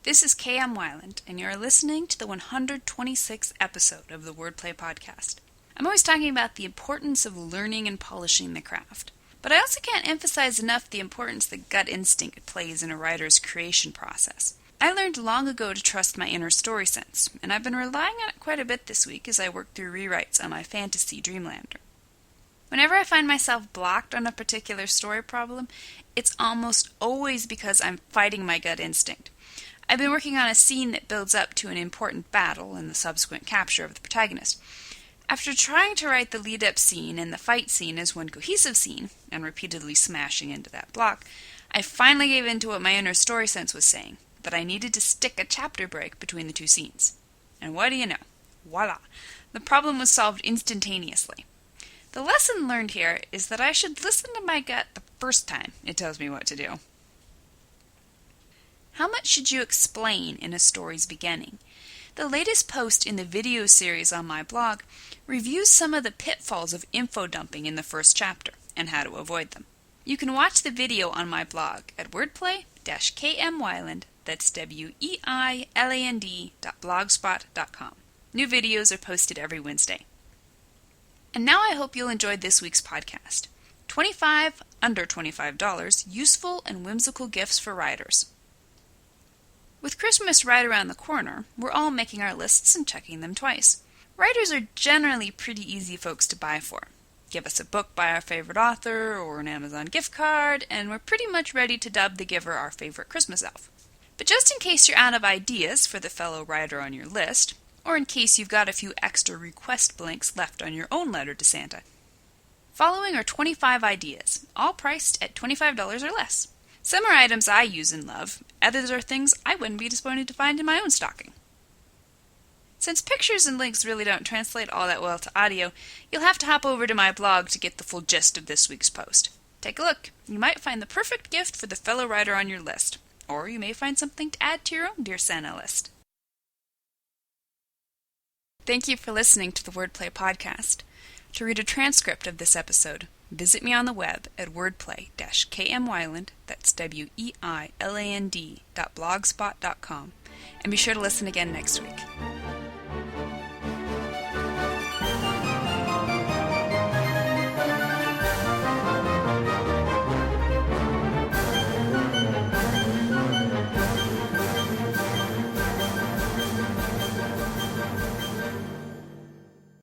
This is K.M. Weiland, and you're listening to the 126th episode of the Wordplay Podcast. I'm always talking about the importance of learning and polishing the craft. But I also can't emphasize enough the importance that gut instinct plays in a writer's creation process. I learned long ago to trust my inner story sense, and I've been relying on it quite a bit this week as I work through rewrites on my fantasy Dreamlander. Whenever I find myself blocked on a particular story problem, it's almost always because I'm fighting my gut instinct. I've been working on a scene that builds up to an important battle and the subsequent capture of the protagonist. After trying to write the lead-up scene and the fight scene as one cohesive scene, and repeatedly smashing into that block, I finally gave in to what my inner story sense was saying, that I needed to stick a chapter break between the two scenes. And what do you know? Voila! The problem was solved instantaneously. The lesson learned here is that I should listen to my gut the first time it tells me what to do. How much should you explain in a story's beginning? The latest post in the video series on my blog reviews some of the pitfalls of info dumping in the first chapter and how to avoid them. You can watch the video on my blog at wordplay-kmweiland, that's weiland.blogspot.com. New videos are posted every Wednesday. And now I hope you'll enjoy this week's podcast. 25 under $25 useful and whimsical gifts for writers. With Christmas right around the corner, we're all making our lists and checking them twice. Writers are generally pretty easy folks to buy for. Give us a book by our favorite author or an Amazon gift card, and we're pretty much ready to dub the giver our favorite Christmas elf. But just in case you're out of ideas for the fellow writer on your list, or in case you've got a few extra request blanks left on your own letter to Santa, following are 25 ideas, all priced at $25 or less. Some are items I use and love, others are things I wouldn't be disappointed to find in my own stocking. Since pictures and links really don't translate all that well to audio, you'll have to hop over to my blog to get the full gist of this week's post. Take a look. You might find the perfect gift for the fellow writer on your list, or you may find something to add to your own Dear Santa list. Thank you for listening to the Wordplay Podcast. To read a transcript of this episode, visit me on the web at wordplay-kmweiland, that's weiland.blogspot.com, and be sure to listen again next week.